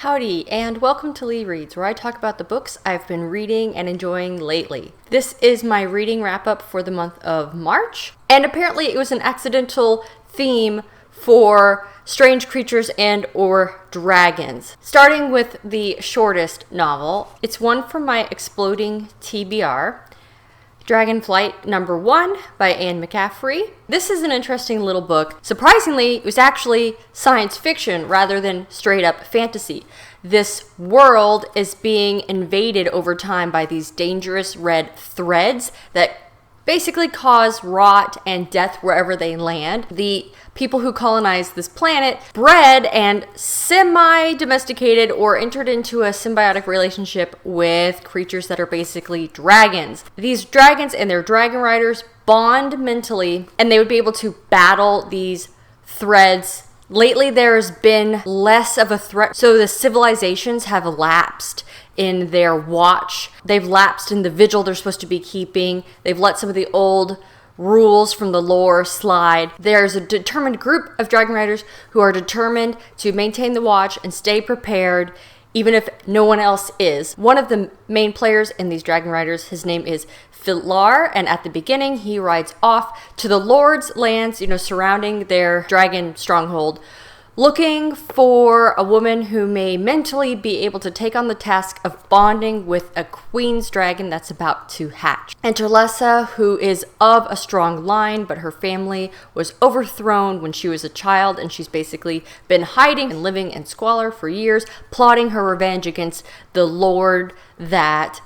Howdy, and welcome to Lee Reads, where I talk about the books I've been reading and enjoying lately. This is my reading wrap-up for the month of March, and apparently it was an accidental theme for strange creatures and or dragons. Starting with the shortest novel, it's one from my exploding TBR, Dragonflight #1 by Anne McCaffrey. This is an interesting little book. Surprisingly, it was actually science fiction rather than straight up fantasy. This world is being invaded over time by these dangerous red threads that basically cause rot and death wherever they land. The people who colonized this planet bred and semi-domesticated or entered into a symbiotic relationship with creatures that are basically dragons. These dragons and their dragon riders bond mentally, and they would be able to battle these threads. Lately, there's been less of a threat, so the civilizations have lapsed in their watch. They've lapsed in the vigil they're supposed to be keeping. They've let some of the old rules from the lore slide. There's a determined group of dragon riders who are determined to maintain the watch and stay prepared, even if no one else is. One of the main players in these dragon riders, his name is Filar, and at the beginning he rides off to the Lord's lands, surrounding their dragon stronghold, looking for a woman who may mentally be able to take on the task of bonding with a queen's dragon that's about to hatch. Enter Lessa, who is of a strong line, but her family was overthrown when she was a child, and she's basically been hiding and living in squalor for years, plotting her revenge against the lord that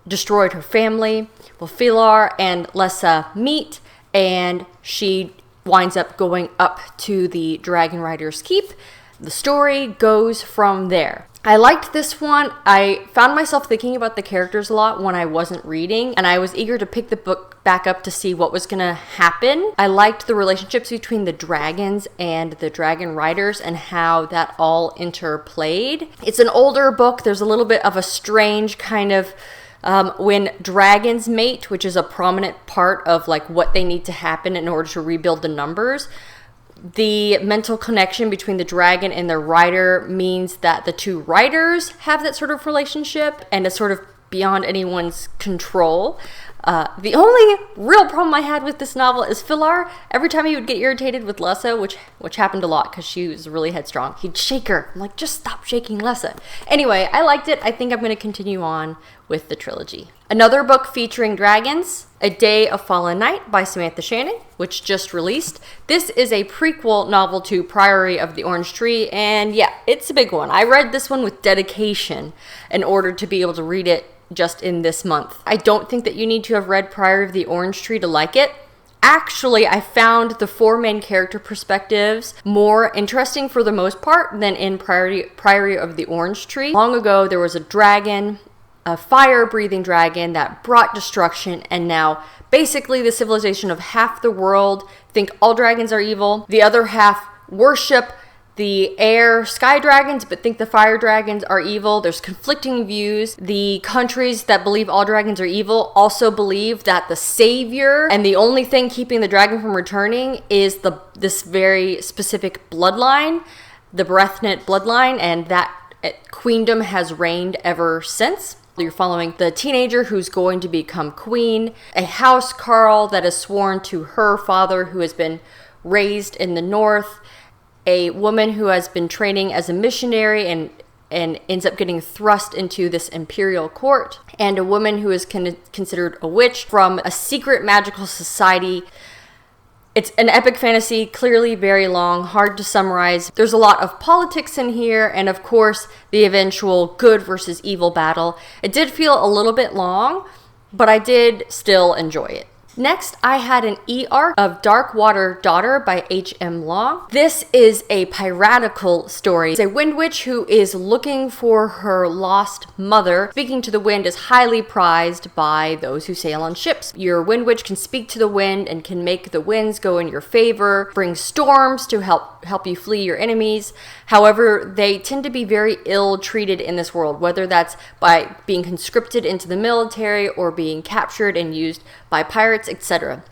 destroyed her family. Well, Filar and Lessa meet, and she winds up going up to the Dragon Rider's Keep. The story goes from there. I liked this one. I found myself thinking about the characters a lot when I wasn't reading, and I was eager to pick the book back up to see what was going to happen. I liked the relationships between the dragons and the dragon riders and how that all interplayed. It's an older book. There's a little bit of a strange kind of when dragons mate, which is a prominent part of what they need to happen in order to rebuild the numbers. The mental connection between the dragon and their rider means that the two riders have that sort of relationship, and it's sort of beyond anyone's control. The only real problem I had with this novel is Filar. Every time he would get irritated with Lessa, which happened a lot because she was really headstrong, he'd shake her. I'm like, just stop shaking Lessa. Anyway, I liked it. I think I'm going to continue on with the trilogy. Another book featuring dragons, A Day of Fallen Night by Samantha Shannon, which just released. This is a prequel novel to Priory of the Orange Tree, and yeah, it's a big one. I read this one with dedication in order to be able to read it just in this month. I don't think that you need to have read Priory of the Orange Tree to like it. Actually, I found the four main character perspectives more interesting for the most part than in Priory of the Orange Tree. Long ago, there was a dragon, a fire-breathing dragon that brought destruction, and now basically the civilization of half the world think all dragons are evil. The other half worship the air sky dragons but think the fire dragons are evil. There's conflicting views. The countries that believe all dragons are evil also believe that the savior and the only thing keeping the dragon from returning is this very specific bloodline, the Brethnet bloodline, and that queendom has reigned ever since. You're following the teenager who's going to become queen, a house Carl that is sworn to her father who has been raised in the north, a woman who has been training as a missionary and ends up getting thrust into this imperial court, and a woman who is considered a witch from a secret magical society. It's an epic fantasy, clearly very long, hard to summarize. There's a lot of politics in here, and of course, the eventual good versus evil battle. It did feel a little bit long, but I did still enjoy it. Next, I had an e-arc of Darkwater Daughter by H.M. Law. This is a piratical story. It's a wind witch who is looking for her lost mother. Speaking to the wind is highly prized by those who sail on ships. Your wind witch can speak to the wind and can make the winds go in your favor, bring storms to help you flee your enemies. However, they tend to be very ill-treated in this world, whether that's by being conscripted into the military or being captured and used by pirates, etc.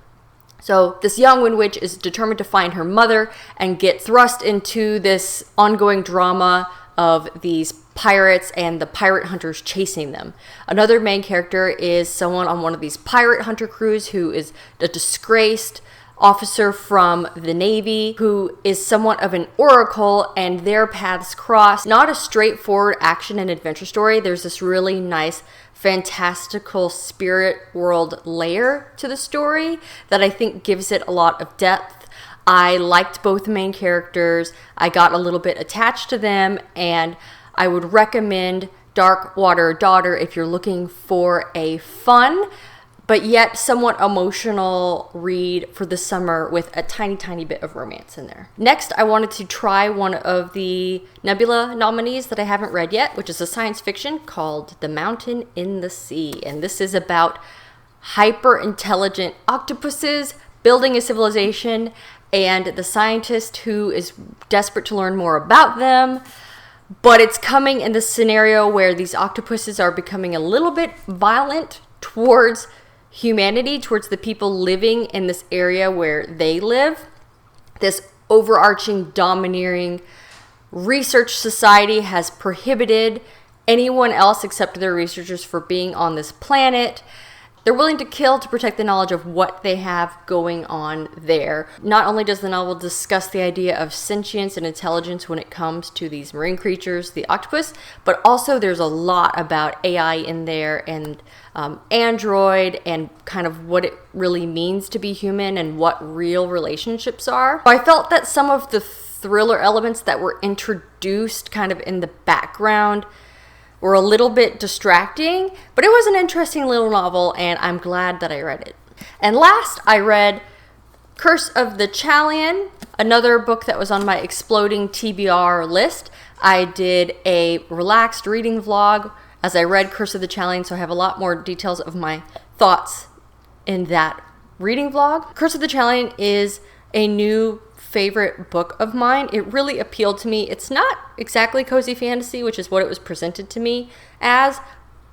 So this young wind witch is determined to find her mother and get thrust into this ongoing drama of these pirates and the pirate hunters chasing them. Another main character is someone on one of these pirate hunter crews who is a disgraced officer from the Navy who is somewhat of an oracle, and their paths cross. Not a straightforward action and adventure story. There's this really nice fantastical spirit world layer to the story that I think gives it a lot of depth. I liked both main characters. I got a little bit attached to them, and I would recommend Darkwater Daughter if you're looking for a fun but yet somewhat emotional read for the summer with a tiny bit of romance in there. Next, I wanted to try one of the Nebula nominees that I haven't read yet, which is a science fiction called The Mountain in the Sea. And this is about hyper-intelligent octopuses building a civilization and the scientist who is desperate to learn more about them. But it's coming in the scenario where these octopuses are becoming a little bit violent towards humanity, towards the people living in this area where they live. This overarching, domineering research society has prohibited anyone else except their researchers for being on this planet. They're willing to kill to protect the knowledge of what they have going on there. Not only does the novel discuss the idea of sentience and intelligence when it comes to these marine creatures, the octopus, but also there's a lot about AI in there and android and kind of what it really means to be human and what real relationships are. I felt that some of the thriller elements that were introduced kind of in the background were a little bit distracting, but it was an interesting little novel, and I'm glad that I read it. And last, I read Curse of the Chalian, another book that was on my exploding TBR list. I did a relaxed reading vlog as I read Curse of the Chalian, so I have a lot more details of my thoughts in that reading vlog. Curse of the Chalian is a new favorite book of mine. It really appealed to me. It's not exactly cozy fantasy, which is what it was presented to me as,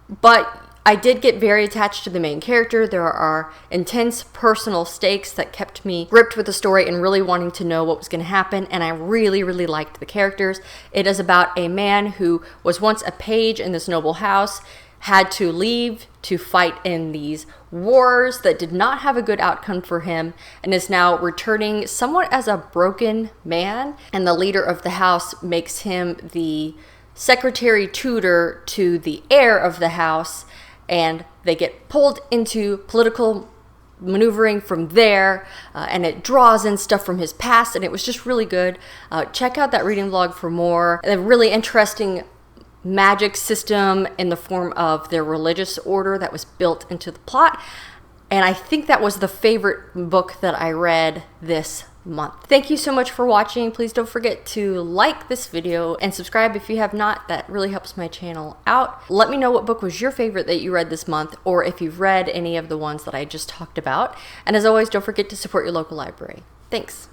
but I did get very attached to the main character. There are intense personal stakes that kept me gripped with the story and really wanting to know what was going to happen, and I really liked the characters. It is about a man who was once a page in this noble house, had to leave to fight in these wars that did not have a good outcome for him, and is now returning somewhat as a broken man. And the leader of the house makes him the secretary tutor to the heir of the house, and they get pulled into political maneuvering from there, and it draws in stuff from his past, and it was just really good. Check out that reading vlog for more. A really interesting magic system in the form of their religious order that was built into the plot. And I think that was the favorite book that I read this month. Thank you so much for watching. Please don't forget to like this video and subscribe if you have not. That really helps my channel out. Let me know what book was your favorite that you read this month, or if you've read any of the ones that I just talked about. And as always, don't forget to support your local library. Thanks.